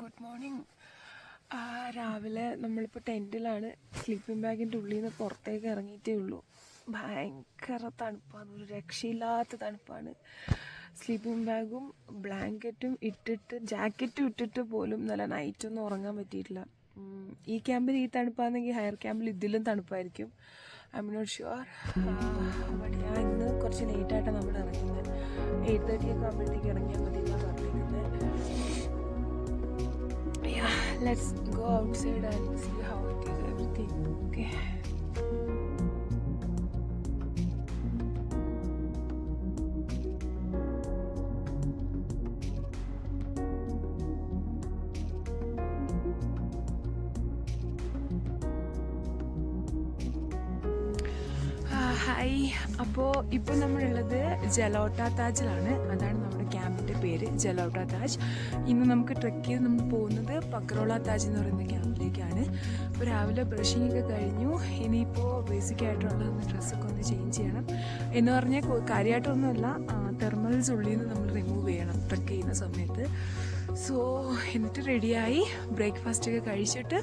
Good morning. രാവിലെ നമ്മളിപ്പോൾ ടെൻറ്റിലാണ്. Sleeping ബാഗിൻ്റെ ഉള്ളിൽ നിന്ന് പുറത്തേക്ക് ഇറങ്ങിയിട്ടേ ഉള്ളൂ. ഭയങ്കര തണുപ്പാണ്, ഒരു രക്ഷയില്ലാത്ത തണുപ്പാണ്. സ്ലീപ്പിംഗ് ബാഗും ബ്ലാങ്കറ്റും ഇട്ടിട്ട് ജാക്കറ്റും ഇട്ടിട്ട് പോലും നല്ല നൈറ്റൊന്നും ഉറങ്ങാൻ പറ്റിയിട്ടില്ല. ഈ ക്യാമ്പിൽ ഈ തണുപ്പാണെങ്കിൽ ഹയർ ക്യാമ്പിൽ ഇതിലും തണുപ്പായിരിക്കും. I am not sure. But ഞാൻ ഇന്ന് കുറച്ച് ലേറ്റായിട്ടാണ് നമ്മൾ ഇറങ്ങുന്നത്. 8:30 ഒക്കെ ആകുമ്പോഴത്തേക്ക് ഇറങ്ങിയാൽ മതി എന്നാണ് പറഞ്ഞിരിക്കുന്നത്. Yeah, let's go outside and see how it is everything. Okay. Hi. അപ്പോൾ ഇപ്പോൾ നമ്മളുള്ളത് ജലോട്ട താജിലാണ്. അതാണ് നമ്മുടെ ക്യാമ്പിൻ്റെ പേര്, ജലോട്ട താജ്. ഇന്ന് നമുക്ക് ട്രെക്ക് ചെയ്ത് നമ്മൾ പോകുന്നത് പക്രോള താജ് എന്ന് പറയുന്ന ക്യാമ്പിലേക്കാണ്. അപ്പോൾ രാവിലെ ബ്രഷിംഗ് ഒക്കെ കഴിഞ്ഞു. ഇനിയിപ്പോൾ ബേസിക്കായിട്ടുള്ള ഡ്രസ്സൊക്കെ ഒന്ന് ചേഞ്ച് ചെയ്യണം. എന്ന് പറഞ്ഞാൽ കാര്യമായിട്ടൊന്നുമല്ല, തെർമൽസ് ഉള്ളിൽ നിന്ന് നമ്മൾ റിമൂവ് ചെയ്യണം ട്രെക്ക് ചെയ്യുന്ന സമയത്ത്. സോ എന്നിട്ട് റെഡിയായി ബ്രേക്ക്ഫാസ്റ്റ് ഒക്കെ കഴിച്ചിട്ട്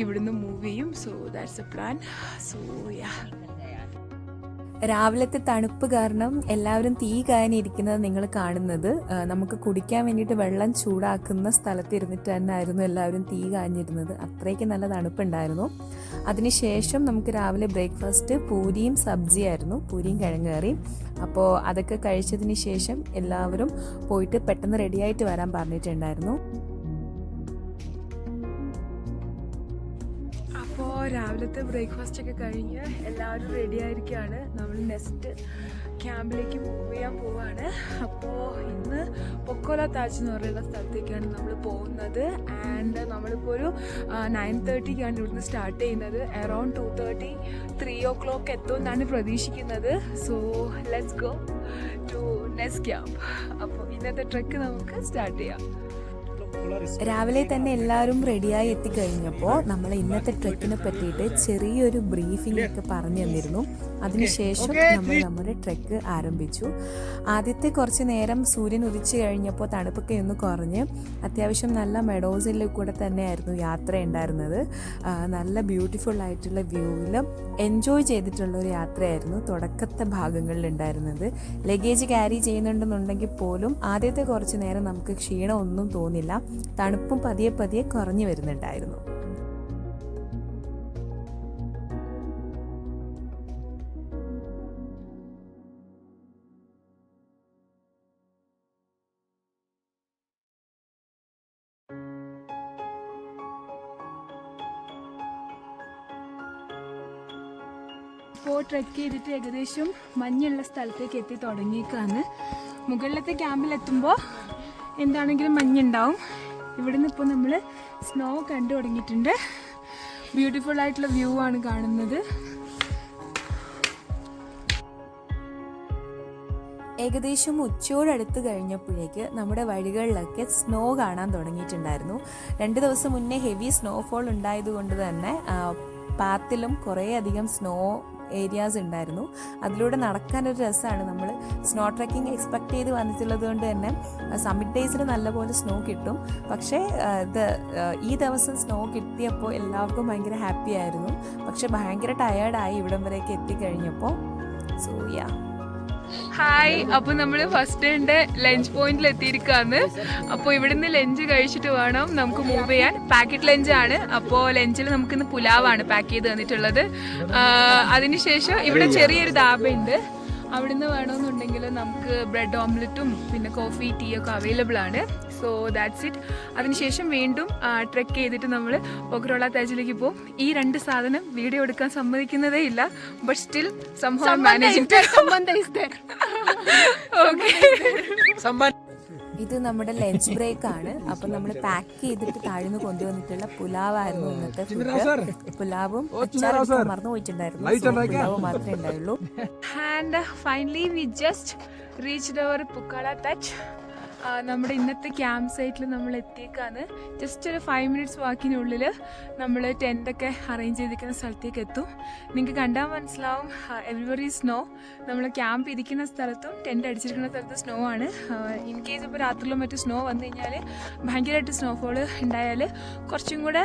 ഇവിടുന്ന് മൂവ് ചെയ്യും. So that's A plan. So yeah, രാവിലത്തെ തണുപ്പ് കാരണം എല്ലാവരും തീ കായാനിരിക്കുന്നത് നിങ്ങൾ കാണുന്നത്. നമുക്ക് കുടിക്കാൻ വേണ്ടിയിട്ട് വെള്ളം ചൂടാക്കുന്ന സ്ഥലത്ത് ഇരുന്നിട്ട് തന്നെ ആയിരുന്നു എല്ലാവരും തീ കാഞ്ഞിരുന്നത്. അത്രയ്ക്ക് നല്ല തണുപ്പുണ്ടായിരുന്നു. അതിനുശേഷം നമുക്ക് രാവിലെ ബ്രേക്ക്ഫാസ്റ്റ് പൂരിയും സബ്ജിയായിരുന്നു, പൂരിയും കിഴങ്ങ് കറിയും. അപ്പോൾ അതൊക്കെ കഴിച്ചതിന് ശേഷം എല്ലാവരും പോയിട്ട് പെട്ടെന്ന് റെഡിയായിട്ട് വരാൻ പറഞ്ഞിട്ടുണ്ടായിരുന്നു. അപ്പോൾ രാവിലത്തെ ബ്രേക്ക്ഫാസ്റ്റ് ഒക്കെ കഴിഞ്ഞ് എല്ലാവരും റെഡി ആയിരിക്കുകയാണ്. നമ്മൾ നെക്സ്റ്റ് ക്യാമ്പിലേക്ക് മൂവ് ചെയ്യാൻ പോവാണ്. അപ്പോൾ ഇന്ന് പൊക്കോല താജ് എന്ന് പറയുന്ന സ്ഥലത്തേക്കാണ് നമ്മൾ പോകുന്നത്. ആൻഡ് നമ്മളിപ്പോൾ ഒരു 9:30ക്കാണ് ഇവിടുന്ന് സ്റ്റാർട്ട് ചെയ്യുന്നത്. അറൗണ്ട് 2:30, 3 o'clock എത്തുമെന്നാണ് പ്രതീക്ഷിക്കുന്നത്. So let's go to next camp. അപ്പോൾ ഇന്നത്തെ ട്രെക്ക് നമുക്ക് സ്റ്റാർട്ട് ചെയ്യാം. രാവിലെ തന്നെ എല്ലാവരും റെഡിയായി എത്തിക്കഴിഞ്ഞപ്പോൾ നമ്മൾ ഇന്നത്തെ ട്രെക്കിനെ പറ്റിയിട്ട് ചെറിയൊരു ബ്രീഫിംഗ് ഒക്കെ പറഞ്ഞു തന്നിരുന്നു. അതിനുശേഷം നമ്മൾ നമ്മുടെ ട്രെക്ക് ആരംഭിച്ചു. ആദ്യത്തെ കുറച്ച് നേരം സൂര്യൻ ഉദിച്ചു കഴിഞ്ഞപ്പോൾ തണുപ്പൊക്കെ ഒന്ന് കുറഞ്ഞ് അത്യാവശ്യം നല്ല മെഡോസിൽ കൂടെ തന്നെയായിരുന്നു യാത്ര ഉണ്ടായിരുന്നത്. നല്ല ബ്യൂട്ടിഫുൾ ആയിട്ടുള്ള വ്യൂവിൽ എൻജോയ് ചെയ്തിട്ടുള്ള ഒരു യാത്രയായിരുന്നു തുടക്കത്തെ ഭാഗങ്ങളിൽ ഉണ്ടായിരുന്നത്. ലഗേജ് ക്യാരി ചെയ്യുന്നുണ്ടെന്നുണ്ടെങ്കിൽ പോലും ആദ്യത്തെ കുറച്ച് നേരം നമുക്ക് ക്ഷീണമൊന്നും തോന്നില്ല. തണുപ്പും പതിയെ പതിയെ കുറഞ്ഞു വരുന്നുണ്ടായിരുന്നു. ഇപ്പോൾ ട്രെക്ക് ചെയ്തിട്ട് ഏകദേശം മഞ്ഞുള്ള സ്ഥലത്തേക്ക് എത്തി തുടങ്ങിയേക്കാണ്. മുകളിലത്തെ ക്യാമ്പിലെത്തുമ്പോൾ എന്താണെങ്കിലും മഞ്ഞുണ്ടാവും. ഇവിടുന്ന് ഇപ്പോൾ നമ്മൾ സ്നോ കണ്ടു തുടങ്ങിയിട്ടുണ്ട്. ബ്യൂട്ടിഫുൾ ആയിട്ടുള്ള വ്യൂ ആണ് കാണുന്നത്. ഏകദേശം ഉച്ചയോടടുത്ത് കഴിഞ്ഞപ്പോഴേക്ക് നമ്മുടെ വഴികളിലൊക്കെ സ്നോ കാണാൻ തുടങ്ങിയിട്ടുണ്ടായിരുന്നു. 2 ദിവസം മുന്നേ ഹെവി സ്നോഫോൾ ഉണ്ടായതുകൊണ്ട് തന്നെ പാത്തിലും കുറേ അധികം സ്നോ ഏരിയാസ് ഉണ്ടായിരുന്നു. അതിലൂടെ നടക്കാനൊരു രസമാണ്. നമ്മൾ സ്നോ ട്രെക്കിംഗ് എക്സ്പെക്ട് ചെയ്ത് വന്നിട്ടുള്ളത് കൊണ്ട് തന്നെ സമ്മിറ്റ് ഡേയ്സിൽ നല്ലപോലെ സ്നോ കിട്ടും. പക്ഷേ ഈ ദിവസം സ്നോ കിട്ടിയപ്പോൾ എല്ലാവർക്കും ഭയങ്കര ഹാപ്പി ആയിരുന്നു. പക്ഷെ ഭയങ്കര ടയേർഡായി ഇവിടം വരെയൊക്കെ എത്തിക്കഴിഞ്ഞപ്പോൾ. So yeah, hi. അപ്പോൾ നമ്മൾ ഫസ്റ്റ് ഡേയുടെ ലഞ്ച് പോയിന്റിൽ എത്തിയിരിക്കുകയാണ്. അപ്പോൾ ഇവിടുന്ന് ലഞ്ച് കഴിച്ചിട്ട് വേണം നമുക്ക് മൂവ് ചെയ്യാൻ. പാക്കറ്റ് ലഞ്ചാണ്. അപ്പോൾ ലഞ്ചിൽ നമുക്കിന്ന് പുലാവാണ് പാക്ക് ചെയ്ത് തന്നിട്ടുള്ളത്. അതിനുശേഷം ഇവിടെ ചെറിയൊരു ധാബയുണ്ട്. അവിടുന്ന് വേണമെന്നുണ്ടെങ്കിൽ നമുക്ക് ബ്രെഡ് ഓംലെറ്റും പിന്നെ കോഫി, ടീ ഒക്കെ അവൈലബിൾ ആണ്. So that's it. അതിനുശേഷം വീണ്ടും ട്രെക്ക് ചെയ്തിട്ട് നമ്മൾ പക്രോള താജിലേക്ക് പോകും. ഈ 2 സാധനം വീഡിയോ എടുക്കാൻ സമ്മതിക്കുന്നതേ ഇല്ല. ബട്ട് സ്റ്റിൽ സംഭവം ഇത് നമ്മുടെ ലഞ്ച് ബ്രേക്ക് ആണ്. അപ്പം നമ്മൾ പാക്ക് ചെയ്തിട്ട് താഴ്ന്നു കൊണ്ടുവന്നിട്ടുള്ള പുലാവായിരുന്നു ഇന്നത്തെ ഫുഡ്. പുലാവും മറന്നു പോയിട്ടുണ്ടായിരുന്നു. പുലാവ് മാത്രമേ ഉണ്ടായുള്ളൂ. And finally we just reached our Pokhrola Taj. നമ്മുടെ ഇന്നത്തെ ക്യാമ്പ് സൈറ്റിൽ നമ്മൾ എത്തിയേക്കാണ്. ജസ്റ്റ് ഒരു 5 മിനിറ്റ്സ് വാക്കിനുള്ളിൽ നമ്മൾ ടെൻ്റൊക്കെ അറേഞ്ച് ചെയ്തിരിക്കുന്ന സ്ഥലത്തേക്ക് എത്തും. നിങ്ങൾക്ക് കണ്ടാൽ മനസ്സിലാവും എവരിബഡി സ്നോ. നമ്മൾ ക്യാമ്പ് ഇരിക്കുന്ന സ്ഥലത്തും ടെൻ്റ് അടിച്ചിരിക്കുന്ന സ്ഥലത്തും സ്നോ ആണ്. ഇൻ കേസ് ഇപ്പോൾ രാത്രിയിലും മറ്റു സ്നോ വന്നു കഴിഞ്ഞാൽ ഭയങ്കരമായിട്ട് സ്നോഫോൾ ഉണ്ടായാൽ കുറച്ചും കൂടെ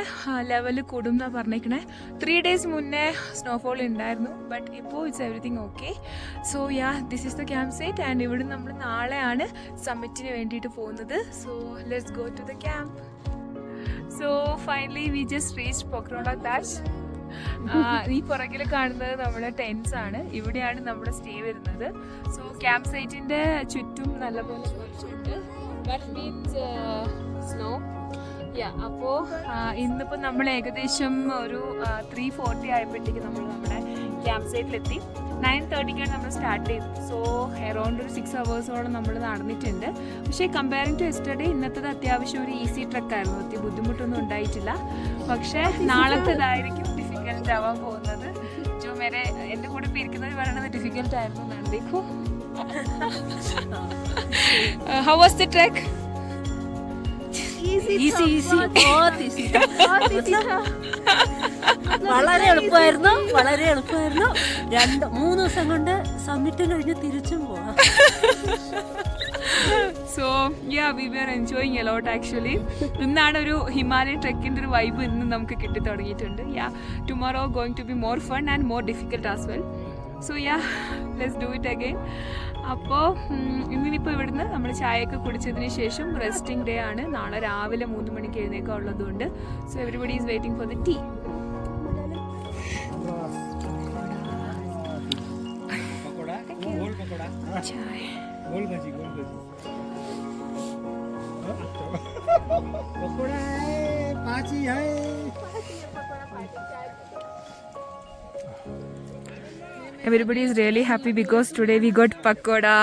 ലെവൽ കൂടും എന്നാണ് പറഞ്ഞേക്കണേ. 3 days മുന്നേ സ്നോഫോൾ ഉണ്ടായിരുന്നു, ബട്ട് ഇപ്പോൾ it's everything okay. So this is the camp site and ഇവിടെ നമ്മൾ നാളെയാണ് സമ്മിറ്റിന് വേണ്ടിയിട്ട് പോകുന്നത്. So let's go to the camp. So finally we just reach Pokhrola Taj. ഈ പുറകിൽ കാണുന്നത് നമ്മുടെ ടെൻസ് ആണ്. ഇവിടെയാണ് നമ്മുടെ സ്റ്റേ വരുന്നത്. സോ ക്യാമ്പ് സൈറ്റിന്റെ ചുറ്റും നല്ലപോലെ കുറച്ചുണ്ട്. That means snow. അപ്പോൾ ഇന്നിപ്പോൾ നമ്മൾ ഏകദേശം ഒരു 3:40 ആയപ്പോഴത്തേക്ക് നമ്മൾ നമ്മുടെ ക്യാമ്പ് സൈറ്റിലെത്തി. 9:30 നമ്മൾ സ്റ്റാർട്ട് ചെയ്തു. സോ അറൗണ്ട് ഒരു 6 hours നമ്മൾ നടന്നിട്ടുണ്ട്. പക്ഷേ കമ്പയറിങ് ടു യെസ്റ്റർഡേ ഇന്നത്തേത് അത്യാവശ്യം ഒരു ഈസി ട്രക്കായിരുന്നു. ഒത്തിരി ബുദ്ധിമുട്ടൊന്നും ഉണ്ടായിട്ടില്ല. പക്ഷേ നാളത്തേതായിരിക്കും ഡിഫിക്കൽട്ട് ആവാൻ പോകുന്നത്. ജോ മേരെ എൻ്റെ കൂടെ ഇപ്പോൾ ഇരിക്കുന്നത് പറയുന്നത് ഡിഫിക്കൽട്ട് ആയിരുന്നു എന്നാണ്. Dekho how was the trek? വളരെ എളുപ്പമായിരുന്നു. 2-3 ദിവസം കൊണ്ട് സമ്മിറ്റ് കഴിഞ്ഞ് തിരിച്ചും പോവാം. So we are enjoying a lot actually. ഇന്നാണ് ഒരു ഹിമാലയൻ ട്രെക്കിൻ്റെ ഒരു വൈബ് ഇന്ന് നമുക്ക് കിട്ടി തുടങ്ങിയിട്ടുണ്ട്. Tomorrow going to be more fun and more difficult as well. So let's do it again. അപ്പോൾ ഇന്നിപ്പോൾ ഇവിടുന്ന് നമ്മൾ ചായയൊക്കെ കുടിച്ചതിന് ശേഷം റെസ്റ്റിംഗ് ഡേ ആണ്. നാളെ രാവിലെ 3 മണിക്ക് എഴുന്നേക്കാൻ ഉള്ളതുകൊണ്ട് so everybody is waiting for the tea. Everybody is really happy because today we got pakoda.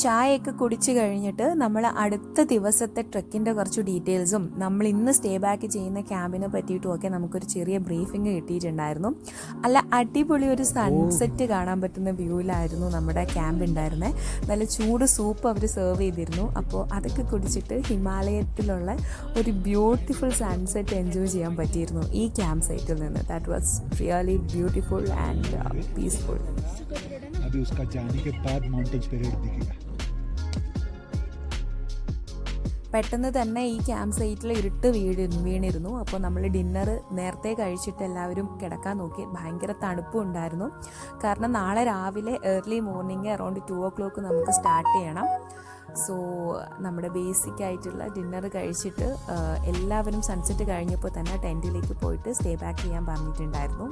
ചായയൊക്കെ കുടിച്ച് കഴിഞ്ഞിട്ട് നമ്മൾ അടുത്ത ദിവസത്തെ ട്രെക്കിൻ്റെ കുറച്ച് ഡീറ്റെയിൽസും നമ്മൾ ഇന്ന് സ്റ്റേ ബാക്ക് ചെയ്യുന്ന ക്യാമ്പിനെ പറ്റിയിട്ടും ഒക്കെ നമുക്കൊരു ചെറിയ ബ്രീഫിംഗ് കിട്ടിയിട്ടുണ്ടായിരുന്നു. അല്ല അടിപൊളി ഒരു സൺസെറ്റ് കാണാൻ പറ്റുന്ന വ്യൂവിലായിരുന്നു നമ്മുടെ ക്യാമ്പ് ഉണ്ടായിരുന്നത്. നല്ല ചൂട് സൂപ്പ് അവർ സെർവ് ചെയ്തിരുന്നു. അപ്പോൾ അതൊക്കെ കുടിച്ചിട്ട് ഹിമാലയത്തിലുള്ള ഒരു ബ്യൂട്ടിഫുൾ സൺസെറ്റ് എൻജോയ് ചെയ്യാൻ പറ്റിയിരുന്നു ഈ ക്യാമ്പ് സൈറ്റിൽ നിന്ന്. That was really beautiful and peaceful. अभी उसका जाने के बाद माउंटेन्स परेड दिखेगा. പെട്ടെന്ന് തന്നെ ഈ ക്യാമ്പ് സൈറ്റിൽ ഇരുട്ട് വീണിരുന്നു. അപ്പോൾ നമ്മൾ ഡിന്നർ നേരത്തെ കഴിച്ചിട്ട് എല്ലാവരും കിടക്കാൻ നോക്കി. ഭയങ്കര തണുപ്പും ഉണ്ടായിരുന്നു. കാരണം നാളെ രാവിലെ ഏർലി മോർണിംഗ് അറൗണ്ട് 2 o'clock നമുക്ക് സ്റ്റാർട്ട് ചെയ്യണം. സോ നമ്മുടെ ബേസിക് ആയിട്ടുള്ള ഡിന്നർ കഴിച്ചിട്ട് എല്ലാവരും സൺസെറ്റ് കഴിഞ്ഞപ്പോൾ തന്നെ ടെൻറ്റിലേക്ക് പോയിട്ട് സ്റ്റേ ബാക്ക് ചെയ്യാൻ പറഞ്ഞിട്ടുണ്ടായിരുന്നു.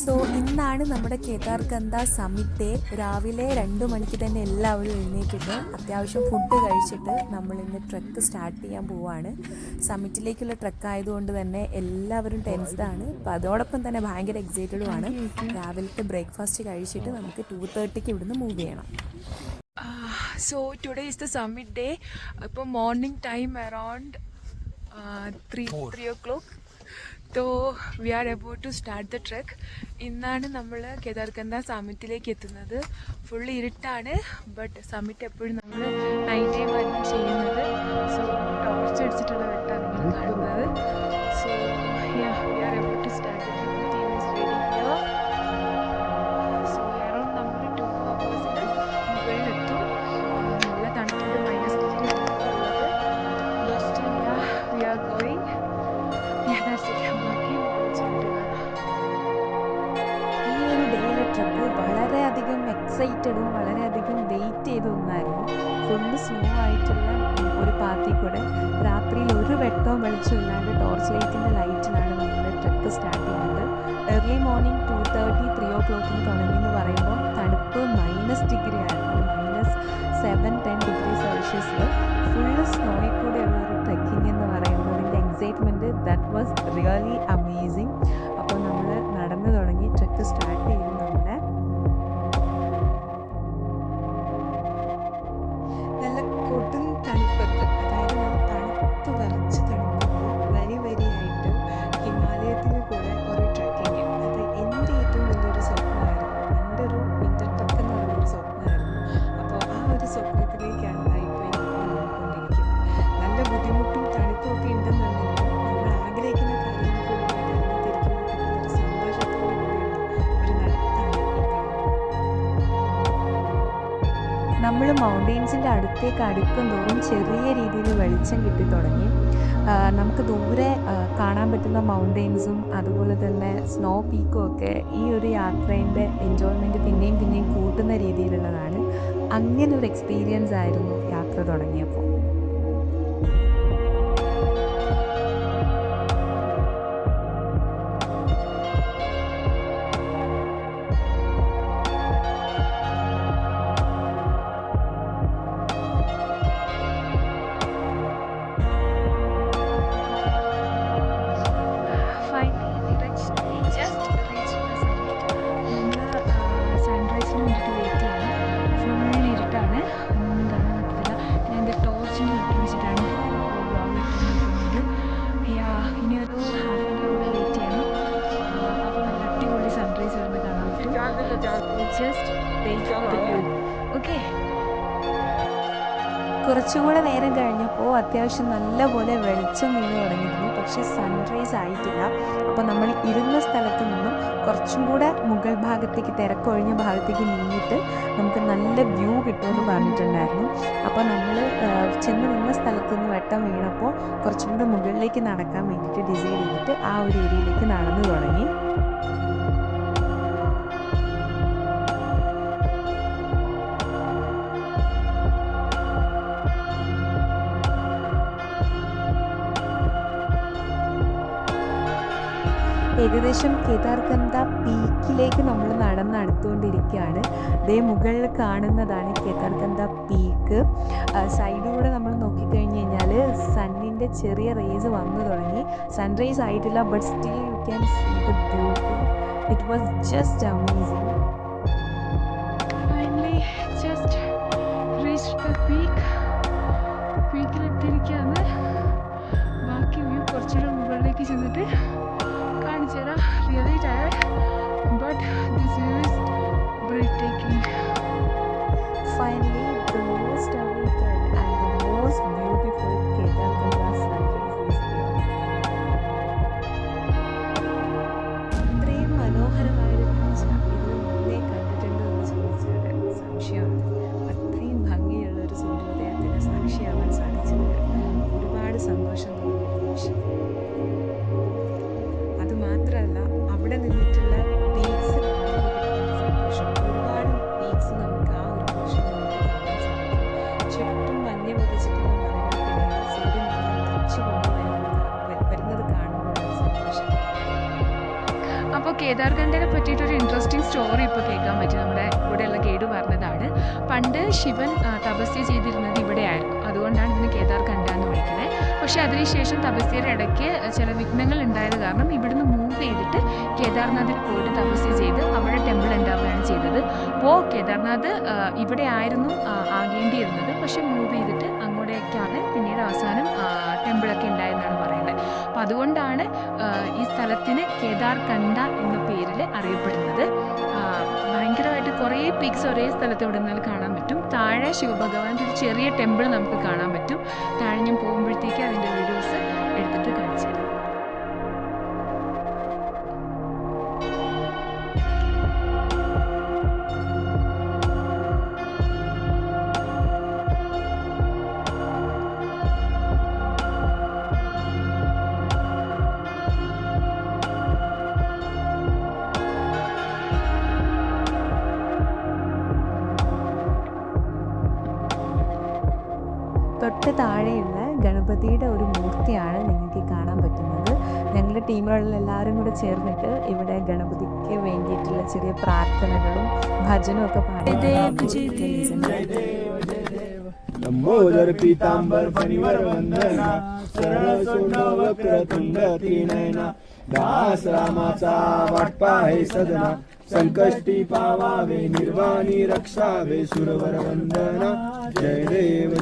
സോ ഇന്നാണ് നമ്മുടെ കേദാർഗന്ധ സമ്മിറ്റ് ഡേ. രാവിലെ 2 മണിക്ക് തന്നെ എല്ലാവരും എഴുന്നേറ്റിട്ട് അത്യാവശ്യം ഫുഡ് കഴിച്ചിട്ട് നമ്മൾ ഇന്ന് ട്രെക്ക് സ്റ്റാർട്ട് ചെയ്യാൻ പോവുകയാണ്. സമ്മിറ്റിലേക്കുള്ള ട്രെക്ക് ആയതുകൊണ്ട് തന്നെ എല്ലാവരും ടെൻസ്ഡാണ്. അപ്പോൾ അതോടൊപ്പം തന്നെ ഭയങ്കര എക്സൈറ്റഡുമാണ്. രാവിലത്തെ ബ്രേക്ക്ഫാസ്റ്റ് കഴിച്ചിട്ട് നമുക്ക് 2:30 ഇവിടുന്ന് മൂവ് ചെയ്യണം. So today is the summit day. ഇപ്പോൾ morning time around 3 o'clock. So we are about to start the trek. ഇന്നാണ് നമ്മൾ കേദാർഗന്ധ സമ്മിറ്റിലേക്ക് എത്തുന്നത്. ഫുള്ള് ഇരുട്ടാണ്. ബട്ട് സമ്മിറ്റ് എപ്പോഴും നമ്മൾ നൈറ്റ് ടൈം ആയിരിക്കും ചെയ്യുന്നത്. സോ ടോർച്ച് അടിച്ചിട്ടുള്ള വെട്ടാണ് നിങ്ങൾ കാണുന്നത്. So we are about to start the trek. The team is ready here. So around നമ്മൾ 2 hours മുകളിലെത്തും. നല്ല തണുപ്പുണ്ട്. -50 ഉള്ളത്. Just we are going. That's it. ഈ ഒരു ഡേയിലെ ട്രിപ്പ് വളരെയധികം എക്സൈറ്റഡും വളരെയധികം വെയിറ്റ് ചെയ്ത ഒന്നായിരുന്നു. ഫുള്ള് സ്ലോ ആയിട്ടുള്ള ഒരു പാത്തിൽ കൂടെ രാത്രിയിൽ ഒരു വെട്ടവും വെളിച്ചമില്ലാണ്ട് ടോർച്ച് ലൈറ്റിൻ്റെ ലൈറ്റിലാണ് നമ്മൾ ട്രെക്ക് സ്റ്റാർട്ട് ചെയ്യുന്നത്. ഏർലി മോർണിംഗ് 2:30, 3 o'clock തുടങ്ങിയെന്ന് പറയുമ്പോൾ തണുപ്പ് -degree ആയിരുന്നു. -7-10 degrees Celsius. ഫുള്ള് സ്നോയിൽ കൂടെയുള്ള ഒരു ട്രെക്കിംഗ് എന്ന് പറയുന്നതിൻ്റെ excitement that was really amazing. അപ്പോൾ നമ്മൾ നടന്നു തുടങ്ങി, ട്രെക്ക് സ്റ്റാർട്ട് ചെയ്തു. നമ്മുടെ നല്ല കൊടും തണുപ്പത്ത്, അതായത് നല്ല തണുത്ത് വിറച്ച് തണുപ്പത്ത് വരിയായിട്ട് ഹിമാലയത്തിൽ കൂടെ ഒരു ട്രക്കിങ്, അത് എൻ്റെ ഏറ്റവും വലിയൊരു സ്വപ്നമായിരുന്നു. എൻ്റെ ഒരു വിൻ്റർ ട്രക്ക് എന്ന് പറയുന്നൊരു സ്വപ്നമായിരുന്നു. അപ്പോൾ ആ ഒരു സ്വപ്നത്തിലേക്കാണ് ഇപ്പോൾ നോക്കിക്കൊണ്ടിരിക്കുന്നത്. നല്ല ബുദ്ധിമുട്ടും തണുപ്പും ഒക്കെ ഉണ്ടെന്നുണ്ടെങ്കിലും നമ്മൾ ആഗ്രഹിക്കുന്ന കാര്യങ്ങൾക്ക് വേണ്ടിയിട്ട് ഇറങ്ങിത്തിരിക്കുമ്പോൾ കിട്ടുന്ന ഒരു സന്തോഷത്തോടു കൂടിയുള്ള ഒരു നടത്താണ് ഈ കാണുന്നത്. നമ്മൾ മൗണ്ടെയ്ൻസിൻ്റെ അടുത്തേക്ക് അടുക്കും തോറും ചെറിയ രീതിയിൽ വെളിച്ചം കിട്ടി തുടങ്ങി. നമുക്ക് ദൂരെ കാണാൻ പറ്റുന്ന മൗണ്ടെയ്ൻസും അതുപോലെ തന്നെ സ്നോ പീക്കും ഒക്കെ ഈ ഒരു യാത്രേൻ്റെ എൻജോയ്മെൻറ്റ് പിന്നെയും കൂട്ടുന്ന രീതിയിലുള്ളതാണ്. അങ്ങനെ ഒരു എക്സ്പീരിയൻസ് ആയിരുന്നു യാത്ര തുടങ്ങിയപ്പോൾ. സൺറൈസിന് വേണ്ടിയിട്ട് വെയിറ്റ് ചെയ്യണം. ഫുൾ ഇരുട്ടാണ്, ഒന്നും കാണാൻ പറ്റില്ല. ഞാൻ എൻ്റെ ടോർച്ചിന് വെച്ചിട്ടാണ് വ്ളോഗ് എടുക്കുന്നത്. ഇനി ഒരു ഹാഫ് ആൻ അവർ വെയിറ്റ് ചെയ്യണം. അപ്പോൾ നല്ല അടിപൊളി സൺറൈസ് വരുന്നത് കാണാൻ പറ്റും. Just wait for the view. Okay, കുറച്ചുകൂടെ നേരം കഴിഞ്ഞപ്പോൾ അത്യാവശ്യം നല്ലപോലെ വെളിച്ചം വീണ് തുടങ്ങിയിരുന്നു. പക്ഷേ സൺറൈസ് ആയിട്ടില്ല. അപ്പോൾ നമ്മൾ ഇരുന്ന സ്ഥലത്ത് നിന്നും കുറച്ചും കൂടെ മുകൾ ഭാഗത്തേക്ക്, തിരക്കൊഴിഞ്ഞ ഭാഗത്തേക്ക് നീങ്ങിയിട്ട് നമുക്ക് നല്ല വ്യൂ കിട്ടുമെന്ന് പറഞ്ഞിട്ടുണ്ടായിരുന്നു. അപ്പോൾ നമ്മൾ ചെന്ന് നിന്ന സ്ഥലത്ത് നിന്ന് വെട്ടം വീണപ്പോൾ കുറച്ചും കൂടെ മുകളിലേക്ക് നടക്കാൻ വേണ്ടിയിട്ട് ഡിസൈഡ് ചെയ്തിട്ട് ആ ഒരു ഏരിയയിലേക്ക് നടന്നു തുടങ്ങി. ഏകദേശം കേദാർകന്ദ പീക്കിലേക്ക് നമ്മൾ നടന്നെടുത്തുകൊണ്ടിരിക്കുകയാണ്. ദേ മുകളിൽ കാണുന്നതാണ് കേദാർകന്ദ പീക്ക്. സൈഡിലൂടെ നമ്മൾ നോക്കിക്കഴിഞ്ഞ് കഴിഞ്ഞാൽ സണ്ണിൻ്റെ ചെറിയ റേസ് വന്നു തുടങ്ങി. സൺറൈസ് ആയിട്ടില്ല, but still you can see the beauty. It was just amazing. Finally just reach the peak. പീക്കിലെത്തിയിരിക്കുകയാണ്. ബാക്കി വ്യൂ കുറച്ചുകൂടെ മുകളിലേക്ക് ചെന്നിട്ട് കാണിച്ചു തരാം. Really tired, but this view is breathtaking. Finally, the most awaited and the most beautiful Kedarkanda sunrise is here. ഇത്രയും മനോഹരമായൊരു കാഴ്ച ഇതിന് മുന്നേ കണ്ടിട്ടുണ്ടോ എന്ന് ചോദിച്ചാൽ സംശയമാണ്. അത്രയും ഭംഗിയുള്ള ഒരു സൂര്യോദയത്തിന് സാക്ഷിയാവാൻ സാധിച്ചത് ഒരുപാട് സന്തോഷം തോന്നുന്ന നിമിഷം. അതുമാത്രമല്ല, അവിടെ നിന്നിട്ടുള്ള പീക്സ് സന്തോഷം. ഒരുപാട് പീക്സ് നമുക്ക് ആ ഒരു നിമിഷം നമുക്ക് കാണാൻ സാധിക്കും. ചുറ്റും മഞ്ഞ പൊതിച്ചിട്ടുള്ള മലകൾക്കിടയിൽ സൂര്യൻ തിരിച്ചു വരുന്നത് കാണുമ്പോഴുള്ള സന്തോഷം. അപ്പോൾ കേദാർകണ്ടനെ പറ്റിയിട്ടൊരു ഇൻട്രസ്റ്റിംഗ് സ്റ്റോറി ഇപ്പോൾ കേൾക്കാൻ പറ്റി. നമ്മുടെ ഇവിടെയുള്ള ഗൈഡ് പറഞ്ഞതാണ്. പണ്ട് ശിവൻ തപസ്യ ചെയ്തിരുന്നത് ഇവിടെയായിരുന്നു. അതുകൊണ്ടാണ് ഇതിന് കേദാർകണ്ട എന്ന് വിളിക്കുന്നത്. പക്ഷേ അതിനുശേഷം തപസ്യയുടെ ഇടയ്ക്ക് ചില വിഘ്നങ്ങൾ ഉണ്ടായത് കാരണം ഇവിടുന്ന് മൂവ് ചെയ്തിട്ട് കേദാർനാഥിൽ പോയിട്ട് തപസ്യ ചെയ്ത് അവിടെ ടെമ്പിൾ ഉണ്ടാവുകയാണ് ചെയ്തത്. അപ്പോൾ കേദാർനാഥ് ഇവിടെ ആയിരുന്നു ആകേണ്ടിയിരുന്നത്. പക്ഷേ മൂവ് ചെയ്തിട്ട് അങ്ങോട്ടേക്കാണ് പിന്നീട് അവസാനം ടെമ്പിളൊക്കെ ഉണ്ടായെന്നാണ് പറയുന്നത്. അപ്പോൾ അതുകൊണ്ടാണ് ഈ സ്ഥലത്തിന് കേദാർകണ്ട എന്ന പേരിൽ അറിയപ്പെടുന്നത്. ഭയങ്കരമായിട്ട് കുറേ പീക്സ് ഒരേ സ്ഥലത്ത് ഇവിടെ നിന്നാൽ കാണാൻ പറ്റും. താഴെ ശിവഭഗവാന്റെ ഒരു ചെറിയ ടെമ്പിൾ നമുക്ക് കാണാൻ പറ്റും. താഴെ ഞാൻ പോകുമ്പോഴത്തേക്ക് അതിൻ്റെ വീഡിയോസ് എടുത്തിട്ട് കാണിച്ചു തരാം. തൊട്ട് താഴെയുള്ള ഗണപതിയുടെ ഒരു മൂർത്തിയാണ് നിങ്ങൾക്ക് കാണാൻ പറ്റുന്നത്. ഞങ്ങളുടെ ടീമുകളിൽ എല്ലാവരും കൂടെ ചേർന്നിട്ട് ഇവിടെ ഗണപതിക്ക് വേണ്ടിയിട്ടുള്ള ചെറിയ പ്രാർത്ഥനകളും ഭജനവും ഒക്കെ പാടുന്നത്. लंबोदर पीतांबर फणिवर वंदना सरळ सोंड वक्रतुंड त्रिनयना दास रामाचा वाटपा हे सदना संकष्टी पावावे निर्वाणी रक्षावे सुरवर वंदना जय देव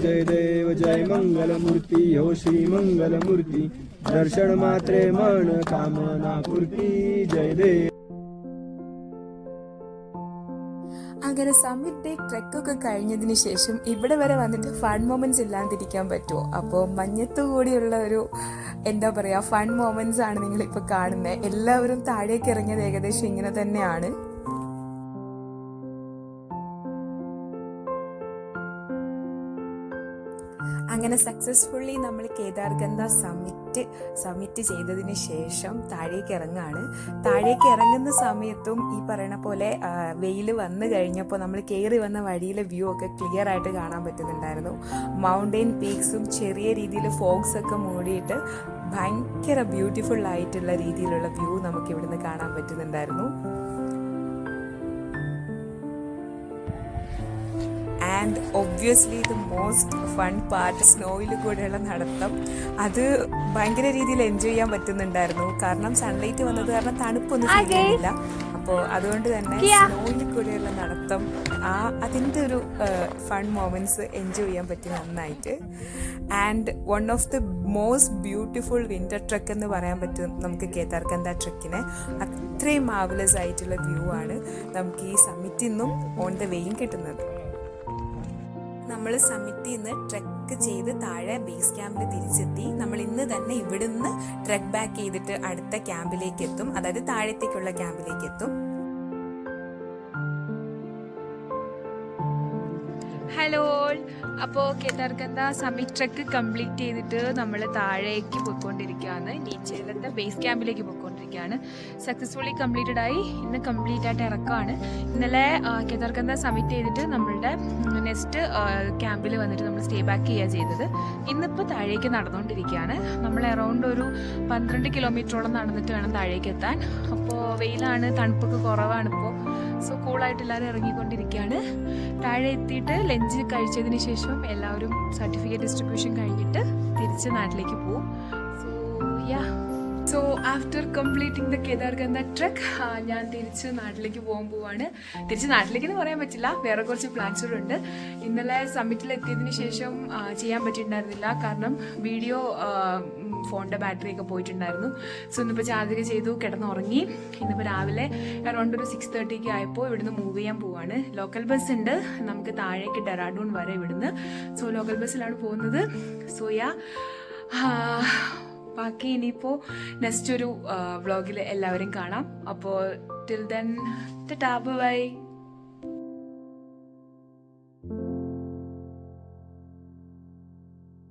जय मंगल मूर्ती हो श्री मंगल मूर्ती दर्शन मात्रे मन कामना पूर्ती जय देव. അങ്ങനെ സമ്മിറ്റ് ഡേ ട്രെക്കൊക്കെ കഴിഞ്ഞതിന് ശേഷം ഇവിടെ വരെ വന്നിട്ട് ഫൺ മൊമെന്റ്സ് ഇല്ലാതിരിക്കാൻ പറ്റുമോ? അപ്പോൾ മഞ്ഞത്തു കൂടിയുള്ള ഒരു എന്താ പറയുക ഫൺ മൊമെന്റ്സ് ആണ് നിങ്ങളിപ്പോൾ കാണുന്നത്. എല്ലാവരും താഴേക്ക് ഇറങ്ങിയത് ഏകദേശം ഇങ്ങനെ തന്നെയാണ്. അങ്ങനെ സക്സസ്ഫുള്ളി നമ്മൾ കേദാർഗന്ധ സമ്മിറ്റ് ചെയ്തതിന് ശേഷം താഴേക്ക് ഇറങ്ങാണ്. താഴേക്ക് ഇറങ്ങുന്ന സമയത്തും ഈ പറയണ പോലെ വെയിൽ വന്നു കഴിഞ്ഞപ്പോൾ നമ്മൾ കയറി വന്ന വഴിയിലെ വ്യൂ ഒക്കെ ക്ലിയർ ആയിട്ട് കാണാൻ പറ്റുന്നുണ്ടായിരുന്നു. മൗണ്ടെയിൻ പീക്സും ചെറിയ രീതിയിൽ ഫോഗ്സ് ഒക്കെ മൂടിയിട്ട് ഭയങ്കര ബ്യൂട്ടിഫുൾ ആയിട്ടുള്ള രീതിയിലുള്ള വ്യൂ നമുക്ക് ഇവിടുന്ന് കാണാൻ പറ്റുന്നുണ്ടായിരുന്നു. And obviously the most fun part സ്നോയിൽ കൂടെയുള്ള നടത്തം. അത് ഭയങ്കര രീതിയിൽ എൻജോയ് ചെയ്യാൻ പറ്റുന്നുണ്ടായിരുന്നു. കാരണം സൺലൈറ്റ് വന്നത് കാരണം തണുപ്പൊന്നും ചെയ്യുന്നില്ല. അപ്പോൾ അതുകൊണ്ട് തന്നെ സ്നോയിൽ കൂടെയുള്ള നടത്തം അതിൻ്റെ ഒരു ഫൺ മൊമെൻറ്റ്സ് എൻജോയ് ചെയ്യാൻ പറ്റി നന്നായിട്ട്. And one of the most beautiful winter trek എന്ന് പറയാൻ പറ്റും നമുക്ക് കേദാർഗന്ധ ട്രെക്കിനെ. അത്രയും മാർവലസ് ആയിട്ടുള്ള വ്യൂ ആണ് നമുക്ക് ഈ സമ്മിറ്റിൽ നിന്നും ഓൺ ദ വേയും കിട്ടുന്നത്. നമ്മൾ സമ്മിറ്റിൽ നിന്ന് ട്രെക്ക് ചെയ്ത് താഴെ ബേസ് ക്യാമ്പിൽ തിരിച്ചെത്തി. നമ്മൾ ഇന്ന് തന്നെ ഇവിടുന്ന് ട്രെക്ക് ബാക്ക് ചെയ്തിട്ട് അടുത്ത ക്യാമ്പിലേക്ക് എത്തും, അതായത് താഴത്തേക്കുള്ള ക്യാമ്പിലേക്ക് എത്തും. ഹലോ, അപ്പോൾ കേദാർഗന്ധ സമ്മിറ്റ് ട്രെക്ക് കംപ്ലീറ്റ് ചെയ്തിട്ട് നമ്മൾ താഴേക്ക് പോയിക്കൊണ്ടിരിക്കുകയാണ്. നീച്ചയിലത്തെ ബേസ് ക്യാമ്പിലേക്ക് പോയിക്കൊണ്ടിരിക്കുകയാണ്. സക്സസ്ഫുള്ളി കംപ്ലീറ്റഡ് ആയി. ഇന്ന് കംപ്ലീറ്റ് ആയിട്ട് ഇറക്കമാണ്. ഇന്നലെ കേദാർഗന്ധ സമ്മിറ്റ് ചെയ്തിട്ട് നമ്മളുടെ നെക്സ്റ്റ് ക്യാമ്പിൽ വന്നിട്ട് നമ്മൾ സ്റ്റേ ബാക്ക് ചെയ്യുക ചെയ്തത്. ഇന്നിപ്പോൾ താഴേക്ക് നടന്നുകൊണ്ടിരിക്കുകയാണ്. നമ്മൾ അറൗണ്ട് ഒരു 12 കിലോമീറ്ററോളം നടന്നിട്ട് വേണം താഴേക്ക് എത്താൻ. അപ്പോൾ വെയിലാണ്, തണുപ്പൊക്കെ കുറവാണ് ഇപ്പോൾ. സോ കൂളായിട്ട് എല്ലാവരും ഇറങ്ങിക്കൊണ്ടിരിക്കുകയാണ്. താഴെ എത്തിയിട്ട് ലഞ്ച് കഴിച്ചതിന് ശേഷം എല്ലാവരും സർട്ടിഫിക്കറ്റ് ഡിസ്ട്രിബ്യൂഷൻ കഴിഞ്ഞിട്ട് തിരിച്ച് നാട്ടിലേക്ക് പോകും. So after completing the Kedarkantha trek ഞാൻ തിരിച്ച് നാട്ടിലേക്ക് പോവാണ്. തിരിച്ച് നാട്ടിലേക്ക് എന്ന് പറയാൻ പറ്റില്ല, വേറെ കുറച്ച് പ്ലാൻസ് ഉണ്ട്. ഇന്നലെ സമ്മിറ്റിൽ എത്തിയതിന് ശേഷം ചെയ്യാൻ പറ്റിയിട്ടുണ്ടായിരുന്നില്ല. കാരണം വീഡിയോ ഫോണിൻ്റെ ബാറ്ററി ഒക്കെ പോയിട്ടുണ്ടായിരുന്നു. സോ ഇന്നിപ്പോൾ ചാർജ് ചെയ്തു കിടന്നുറങ്ങി. ഇന്നിപ്പോൾ രാവിലെ അറൗണ്ട് ഒരു 6:30 ആയപ്പോൾ ഇവിടുന്ന് മൂവ് ചെയ്യാൻ പോവാണ്. ലോക്കൽ ബസ് ഉണ്ട് നമുക്ക് താഴേക്ക് ഡെറാഡൂൺ വരെ ഇവിടുന്ന്. സോ ലോക്കൽ ബസ്സിലാണ് പോകുന്നത്. സോയാ ബാക്കി ഇനിയിപ്പോൾ നെക്സ്റ്റ് ഒരു വ്ളോഗിൽ എല്ലാവരും കാണാം. അപ്പോൾ ടിൽ ദെൻ ടാറ്റാ ബൈ.